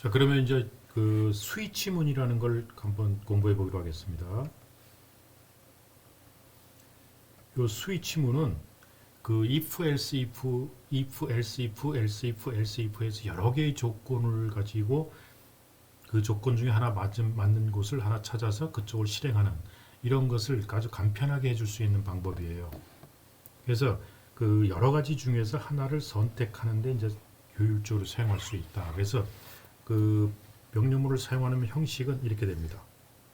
자, 그러면 이제 그 스위치문이라는 걸 한번 공부해 보기로 하겠습니다. 요 스위치문은 그 if, else, else if 해서 여러 개의 조건을 가지고 그 조건 중에 하나 맞는 곳을 하나 찾아서 그쪽을 실행하는 이런 것을 아주 간편하게 해줄 수 있는 방법이에요. 그래서 그 여러 가지 중에서 하나를 선택하는데 이제 효율적으로 사용할 수 있다. 그래서 그 명령문을 사용하는 형식은 이렇게 됩니다.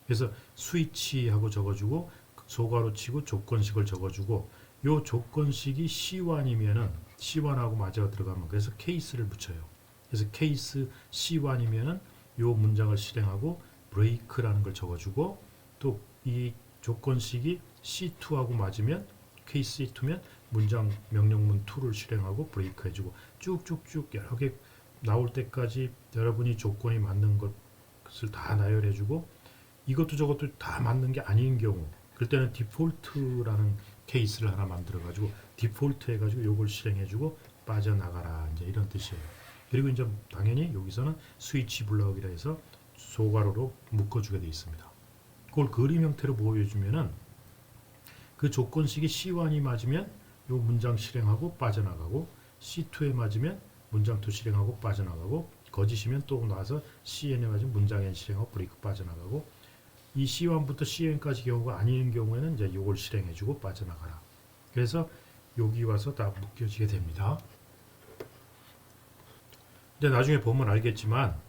그래서 스위치하고 적어주고 소괄호 치고 조건식을 적어주고 요 조건식이 C1이면은 C1하고 맞아 들어가면 그래서 케이스를 붙여요. 그래서 케이스 C1이면은 요 문장을 실행하고 브레이크라는 걸 적어주고 또 이 조건식이 C2하고 맞으면 케이스 C2면 문장 명령문 2를 실행하고 브레이크 해주고 쭉쭉쭉 여러 개 나올 때까지 여러분이 조건이 맞는 것을 다 나열해주고 이것도 저것도 다 맞는 게 아닌 경우 그럴 때는 디폴트라는 케이스를 하나 만들어가지고 디폴트 해가지고 요걸 실행해주고 빠져나가라 이제 이런 뜻이에요. 그리고 이제 당연히 여기서는 스위치 블럭이라 해서 소괄호로 묶어주게 되어 있습니다. 그걸 그림 형태로 보여주면은 그 조건식이 C1이 맞으면 요 문장 실행하고 빠져나가고 C2에 맞으면 문장 2 실행하고 빠져나가고 거짓이면 또 나와서 CN에 맞으면 문장 N 실행하고 브레이크 빠져나가고 이 C1부터 CN까지 경우가 아닌 경우에는 이제 이걸 실행해주고 빠져나가라. 그래서 여기 와서 다 묶여지게 됩니다. 근데 나중에 보면 알겠지만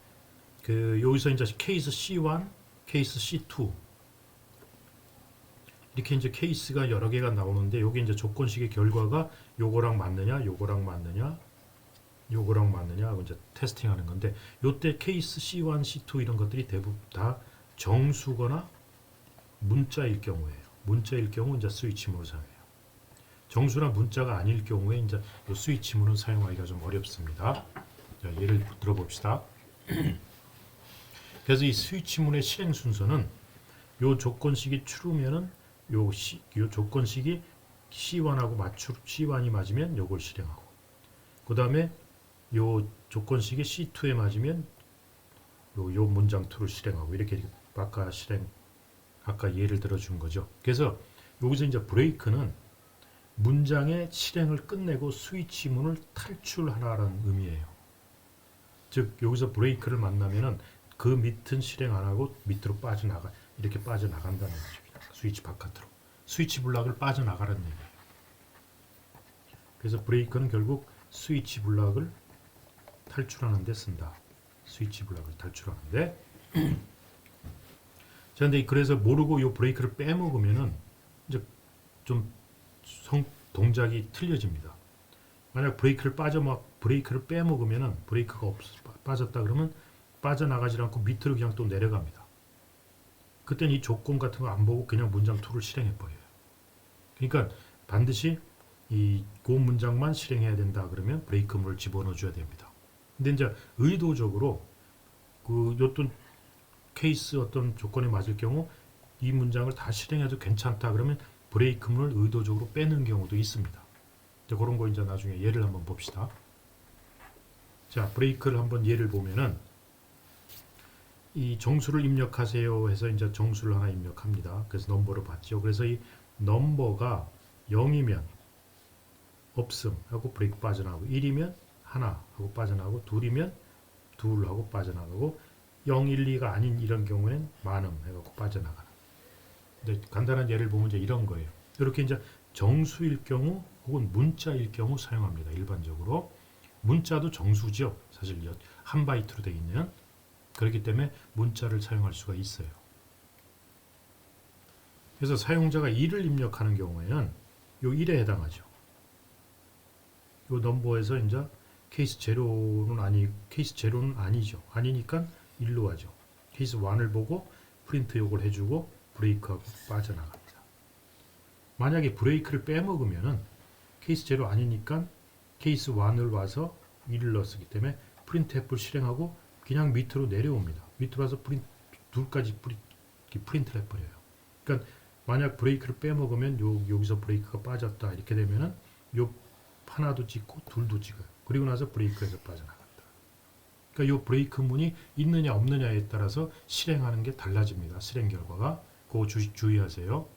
그 여기서 이제 케이스 C1, 케이스 C2 이렇게 이제 케이스가 여러 개가 나오는데 여기 이제 조건식의 결과가 요거랑 맞느냐, 요거랑 맞느냐, 요거랑 맞느냐 하고 이제 테스팅하는 건데 요때 케이스 C1, C2 이런 것들이 대부분 다 정수거나 문자일 경우예요. 문자일 경우 이제 스위치문을 사용해요. 정수나 문자가 아닐 경우에 이제 요 스위치문은 사용하기가 좀 어렵습니다. 자, 예를 들어봅시다. 그래서 이 스위치문의 실행 순서는 요 조건식이 true면은 요 조건식이 C1하고 C1이 맞으면 요걸 실행하고 그 다음에 요 조건식이 C2에 맞으면 요 문장 2를 실행하고 이렇게 아까 예를 들어준 거죠. 그래서 여기서 이제 브레이크는 문장의 실행을 끝내고 스위치문을 탈출하라는 의미예요. 즉 여기서 브레이크를 만나면은 그 밑은 실행 안 하고 밑으로 이렇게 빠져나간다는 얘기입니다. 스위치 바깥으로. 스위치 블락을 빠져나가라는 얘기예요. 그래서 브레이크는 결국 스위치 블락을 탈출하는 데 쓴다. 스위치 블락을 탈출하는데 자, 근데 그래서 모르고 요 브레이크를 빼먹으면은 이제 좀 동작이 틀려집니다. 만약 브레이크를 빼먹으면은 브레이크가 빠졌다 그러면 빠져나가지 않고 밑으로 그냥 또 내려갑니다. 그때는 이 조건 같은 거 안 보고 그냥 문장 2를 실행해 버려요. 그러니까 반드시 그 문장만 실행해야 된다 그러면 브레이크문을 집어넣어 줘야 됩니다. 근데 이제 의도적으로 그 어떤 케이스 어떤 조건에 맞을 경우 이 문장을 다 실행해도 괜찮다 그러면 브레이크문을 의도적으로 빼는 경우도 있습니다. 그런 거 이제 나중에 예를 한번 봅시다. 자, 브레이크를 한번 예를 보면은 이 정수를 입력하세요 해서 이제 정수를 하나 입력합니다. 그래서 넘버를 받죠. 그래서 이 넘버가 0이면 없음 하고 브레이크 빠져나가고 1이면 하나 하고 빠져나가고 2이면 둘 하고 빠져나가고 0, 1, 2가 아닌 이런 경우에는 많음 해갖고 빠져나가는. 근데 간단한 예를 보면 이제 이런 거예요. 이렇게 이제 정수일 경우 혹은 문자일 경우 사용합니다. 일반적으로 문자도 정수죠. 사실 한 바이트로 되어 있는 그렇기 때문에 문자를 사용할 수가 있어요. 그래서 사용자가 1을 입력하는 경우에는 요 1에 해당하죠. 요 넘버에서 이제 케이스 제로는 아니죠. 아니니까 1로 하죠. 케이스 1을 보고 프린트 요걸 해주고 브레이크하고 빠져나갑니다. 만약에 브레이크를 빼먹으면은 케이스 제로 아니니까 케이스 1을 와서 1을 넣었기 때문에 프린트 F를 실행하고 그냥 밑으로 내려옵니다. 밑으로 와서 둘까지 프린트를 해버려요. 그러니까 만약 브레이크를 빼먹으면 여기서 브레이크가 빠졌다 이렇게 되면은 요 하나도 찍고 둘도 찍어요. 그리고 나서 브레이크에서 빠져나간다. 그러니까 이 브레이크 문이 있느냐 없느냐에 따라서 실행하는 게 달라집니다. 실행 결과가. 그거 주의하세요.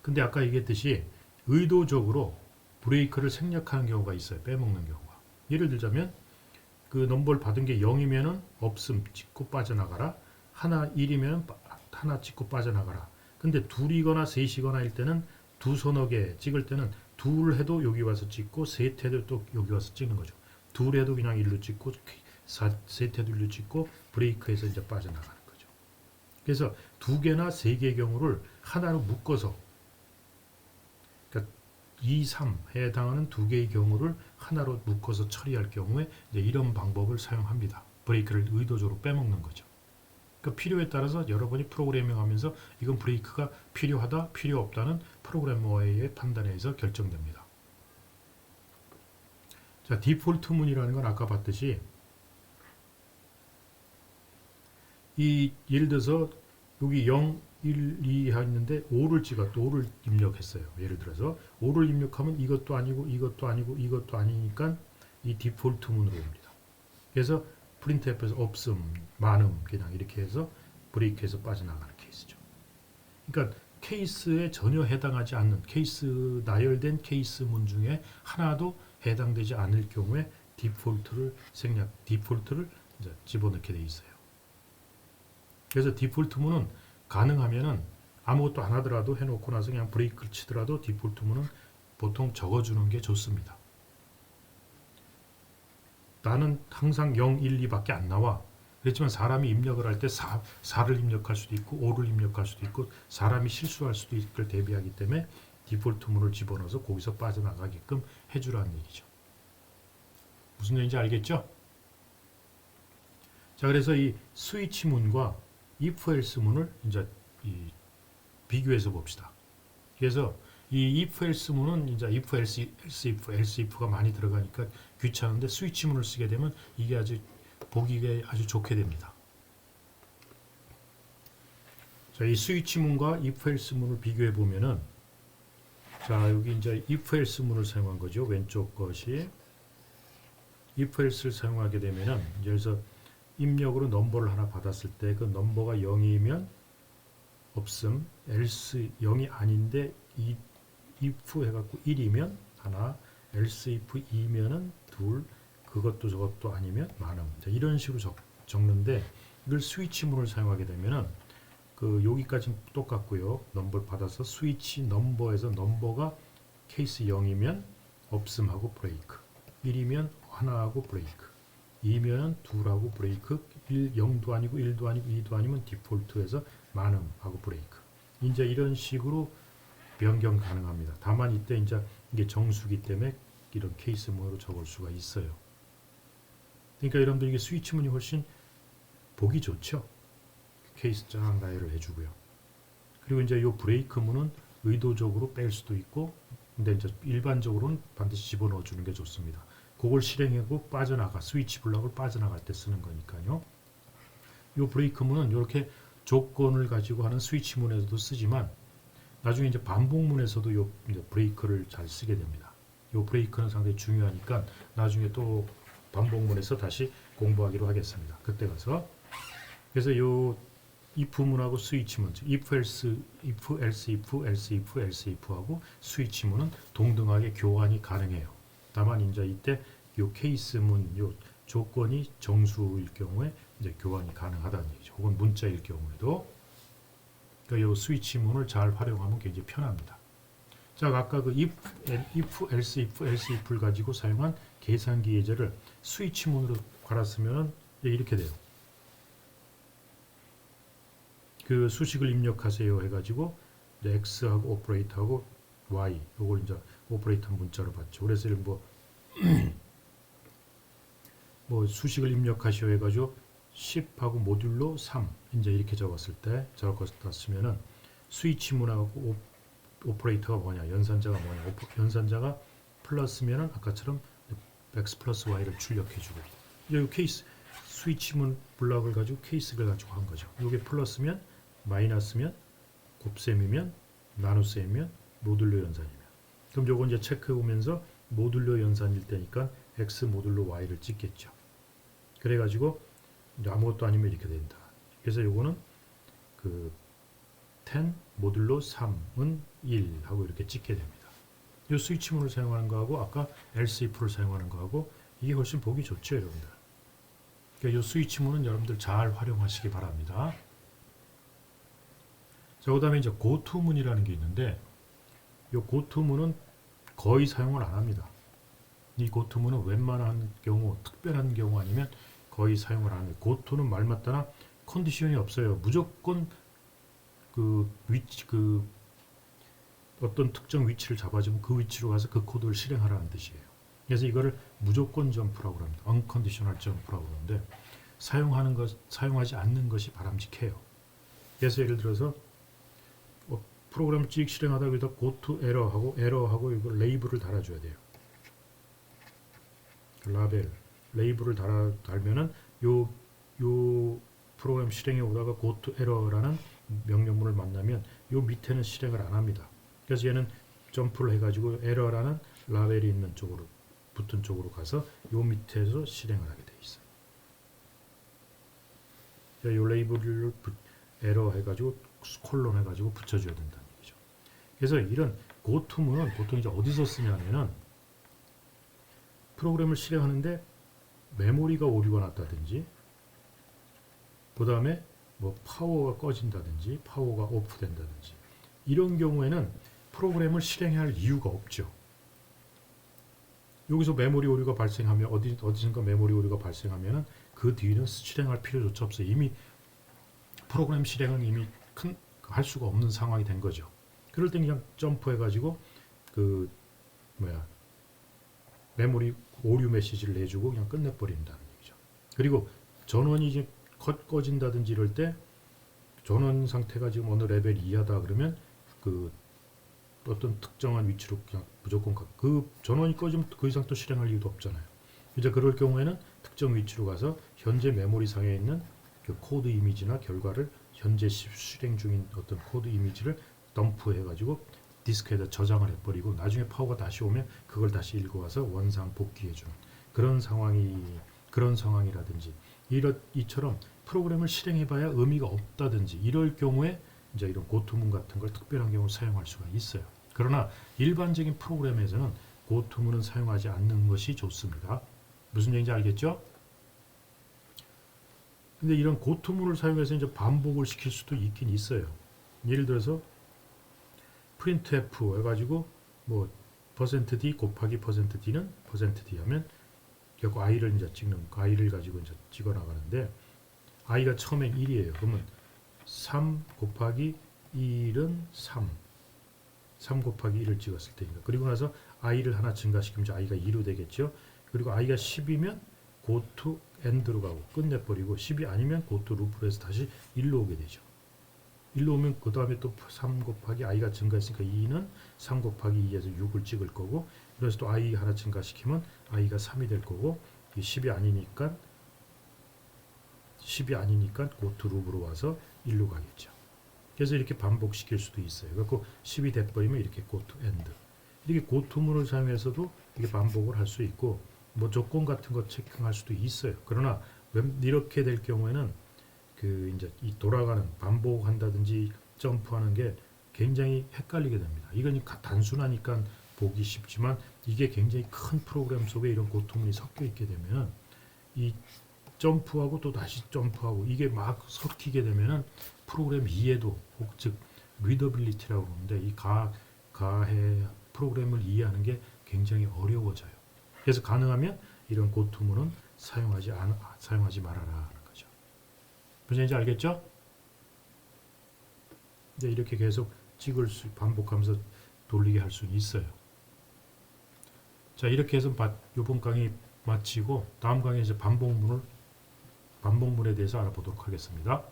근데 아까 얘기했듯이 의도적으로 브레이크를 생략하는 경우가 있어요. 빼먹는 경우가. 예를 들자면 그 넘버를 받은 게 0이면은 없음 찍고 빠져나가라. 하나 1이면 하나 찍고 빠져나가라. 근데 둘이거나 셋이거나 일 때는 두 서너 개 찍을 때는 둘 해도 여기 와서 찍고 셋 해도 또 여기 와서 찍는 거죠. 둘 해도 그냥 일로 찍고 셋 해도 일로 찍고 브레이크에서 이제 빠져나가는 거죠. 그래서 두 개나 세 개의 경우를 하나로 묶어서, 그러니까 2, 3 해당하는 두 개의 경우를 하나로 묶어서 처리할 경우에 이제 이런 방법을 사용합니다. 브레이크를 의도적으로 빼먹는 거죠. 그 필요에 따라서 여러분이 프로그래밍하면서 이건 브레이크가 필요하다, 필요 없다는 프로그래머의 판단에 의해서 결정됩니다. 자, 디폴트 문이라는 건 아까 봤듯이 이 예를 들어서 여기 0, 1, 2 했는데 5를 찍었, 5를 입력했어요. 예를 들어서 5를 입력하면 이것도 아니고 이것도 아니고 이것도 아니니까 이 디폴트 문으로 옵니다. 그래서 프린트앱에서 없음, 많음 그냥 이렇게 해서 브레이크에서 빠져나가는 케이스죠. 그러니까 케이스에 전혀 해당하지 않는 케이스, 나열된 케이스 문 중에 하나도 해당되지 않을 경우에 디폴트를 이제 집어넣게 돼 있어요. 그래서 디폴트 문은 가능하면은 아무것도 안 하더라도 해놓고 나서 그냥 브레이크를 치더라도 디폴트 문은 보통 적어주는 게 좋습니다. 나는 항상 0, 1, 2밖에 안 나와. 그렇지만 사람이 입력을 할 때 4를 입력할 수도 있고 5를 입력할 수도 있고 사람이 실수할 수도 있을 걸 대비하기 때문에 디폴트 문을 집어넣어서 거기서 빠져나가게끔 해주라는 얘기죠. 무슨 얘기인지 알겠죠? 자, 그래서 이 스위치 문과 if else 문을 이제 비교해서 봅시다. 그래서 이 if else 문은 이제 if else if가 많이 들어가니까 귀찮은데 스위치 문을 쓰게 되면 이게 아주 보기가 아주 좋게 됩니다. 자, 이 스위치 문과 if else 문을 비교해 보면은, 자, 여기 이제 if else 문을 사용한 거죠. 왼쪽 것이 if else를 사용하게 되면은, 그래서 입력으로 넘버를 하나 받았을 때 그 넘버가 0이면 없음, else 0이 아닌데 if 해갖고 1이면 하나, else if 2면은 둘, 그것도 저것도 아니면 많음. 자, 이런 식으로 적는데 이걸 스위치문을 사용하게 되면은 그 여기까지는 똑같고요. 넘버를 받아서 스위치 넘버에서 넘버가 케이스 0이면 없음하고 브레이크, 1이면 하나하고 브레이크, 2면 둘하고 브레이크, 0도 아니고 1도 아니고 2도 아니면 디폴트에서 많음하고 브레이크. 이제 이런 식으로 변경 가능합니다. 다만 이때 이제 이게 정수기 때문에 이런 케이스 문으로 적을 수가 있어요. 그러니까 여러분들 이게 스위치 문이 훨씬 보기 좋죠. 케이스 쫙 나열을 해주고요. 그리고 이제 이 브레이크 문은 의도적으로 뺄 수도 있고, 근데 이제 일반적으로는 반드시 집어넣어 주는 게 좋습니다. 그걸 실행하고 빠져나가, 스위치 블럭을 빠져나갈 때 쓰는 거니까요. 이 브레이크 문은 이렇게 조건을 가지고 하는 스위치 문에서도 쓰지만 나중에 이제 반복문에서도 이 브레이크를 잘 쓰게 됩니다. 이 브레이크는 상당히 중요하니까 나중에 또 반복문에서 다시 공부하기로 하겠습니다. 그때 가서. 그래서 이 if 문하고 스위치 문, if else if하고 스위치 문은 동등하게 교환이 가능해요. 다만 이제 이때 요 케이스 문, 요 조건이 정수일 경우에 이제 교환이 가능하다는 얘기죠. 혹은 문자일 경우에도. 그러니까 요 스위치 문을 잘 활용하면 굉장히 편합니다. 자, 아까 그 if, else if를 가지고 사용한 계산기 예제를 스위치 문으로 갈았으면 이렇게 돼요. 그 수식을 입력하세요 해가지고 x하고 오퍼레이터하고 y, 요걸 이제 오퍼레이터 문자로 받죠. 그래서 뭐 수식을 입력하시오 해가지고 10하고 모듈로 3 이제 이렇게 적었을 때 저것다 쓰면은 스위치 문하고 오퍼레이터가 뭐냐, 연산자가 뭐냐, 연산자가 플러스면은 아까처럼 x 플러스 y를 출력해주고, 이 케이스 스위치문 블럭을 가지고 케이스를 가지고 한 거죠. 이게 플러스면 마이너스면 곱셈이면 나눗셈이면 모듈로 연산이면, 그럼 요거 이제 체크해 보면서 모듈로 연산일 때니까 x 모듈로 y를 찍겠죠. 그래가지고 이제 아무것도 아니면 이렇게 된다. 그래서 요거는 그 10 모듈로 3은 1 하고 이렇게 찍게 됩니다. 이 스위치문을 사용하는 거하고 아까 else if를 사용하는 거하고 이게 훨씬 보기 좋죠, 여러분들. 그러니까 이 스위치문은 여러분들 잘 활용하시기 바랍니다. 자, 그다음에 이제 고투문이라는 게 있는데 이 고투문은 거의 사용을 안 합니다. 이 고투문은 웬만한 경우, 특별한 경우 아니면 거의 사용을 안 해요. 고투는 말맞다나 컨디션이 없어요. 무조건 그 위치, 어떤 특정 위치를 잡아주면 그 위치로 가서 그 코드를 실행하라는 뜻이에요. 그래서 이거를 무조건 점프라고 합니다. unconditional 점프라고 하는데 사용하지 않는 것이 바람직해요. 그래서 예를 들어서 프로그램을 찍 실행하다 여기다 go to error하고 이거 레이블을 달아줘야 돼요. 라벨 레이블을 달면은 요 프로그램 실행해 오다가 go to error라는 명령문을 만나면 요 밑에는 실행을 안 합니다. 그래서 얘는 점프를 해가지고 error라는 라벨이 있는 쪽으로 붙은 쪽으로 가서 요 밑에서 실행을 하게 돼 있어요. 요 레이블을 에러 해가지고 콜론 해가지고 붙여줘야 된다는 얘기죠. 그래서 이런 고투문은 보통 이제 어디서 쓰냐면은 프로그램을 실행하는데 메모리가 오류가 났다든지 그 다음에 뭐 파워가 꺼진다든지 파워가 오프 된다든지 이런 경우에는 프로그램을 실행해야 할 이유가 없죠. 여기서 메모리 오류가 발생하면 어디선가 메모리 오류가 발생하면은 그 뒤는 실행할 필요조차 없어요. 이미 프로그램 실행은 이미 할 수가 없는 상황이 된 거죠. 그럴 때 그냥 점프해가지고 메모리 오류 메시지를 내주고 그냥 끝내버린다는 얘기죠. 그리고 전원이 이제 꺼진다든지 이럴 때 전원 상태가 지금 어느 레벨 이하다 그러면 그 어떤 특정한 위치로 그냥 무조건 그 전원이 꺼지면 그 이상 또 실행할 이유도 없잖아요. 이제 그럴 경우에는 특정 위치로 가서 현재 메모리 상에 있는 그 코드 이미지나 결과를 현재 실행 중인 어떤 코드 이미지를 덤프해 가지고 디스크에다 저장을 해버리고 나중에 파워가 다시 오면 그걸 다시 읽어와서 원상 복귀해 주는 그런 상황이라든지 이처럼 프로그램을 실행해봐야 의미가 없다든지 이럴 경우에 이제 이런 고투문 같은 걸 특별한 경우 사용할 수가 있어요. 그러나 일반적인 프로그램에서는 고투문은 사용하지 않는 것이 좋습니다. 무슨 얘기인지 알겠죠? 근데 이런 고투문을 사용해서 이제 반복을 시킬 수도 있긴 있어요. 예를 들어서 printf 해가지고 뭐 %d 곱하기 %d는 %d 하면 결국 i를 이제 찍는 i를 가지고 이제 찍어 나가는데 i가 처음엔 1이에요. 그러면 3 곱하기 1은 3 곱하기 1을 찍었을 때입니다. 그리고 나서 i를 하나 증가시키면 이제 i가 2로 되겠죠. 그리고 i가 10이면 go to end로 가고 끝내버리고 10이 아니면 go to loop로 해서 다시 1로 오게 되죠. 1로 오면 그 다음에 또 3 곱하기 i가 증가했으니까 2는 3 곱하기 2에서 6을 찍을 거고 그래서 또 i 하나 증가시키면 i가 3이 될 거고 10이 아니니까 go to loop으로 와서 1로 가겠죠. 그래서 이렇게 반복시킬 수도 있어요. 그래서 10이 돼버리면 이렇게 go to end 이렇게 고투문을 사용해서도 이렇게 반복을 할 수 있고 뭐 조건 같은 거 체크할 수도 있어요. 그러나 이렇게 될 경우에는 그 이제 이 돌아가는 반복한다든지 점프하는 게 굉장히 헷갈리게 됩니다. 이건 단순하니까 보기 쉽지만 이게 굉장히 큰 프로그램 속에 이런 고투문이 섞여 있게 되면 이 점프하고 또 다시 점프하고 이게 막 섞이게 되면은 프로그램 이해도 즉 리더빌리티라고 그러는데 이 가해 프로그램을 이해하는 게 굉장히 어려워져요. 그래서 가능하면 이런 고투문은 사용하지 말아라 하는 거죠. 무슨 얘기인지 알겠죠? 이제 이렇게 계속 반복하면서 돌리게 할 수 있어요. 자, 이렇게 해서 이번 강의 마치고 다음 강의에 이제 반복문에 대해서 알아보도록 하겠습니다.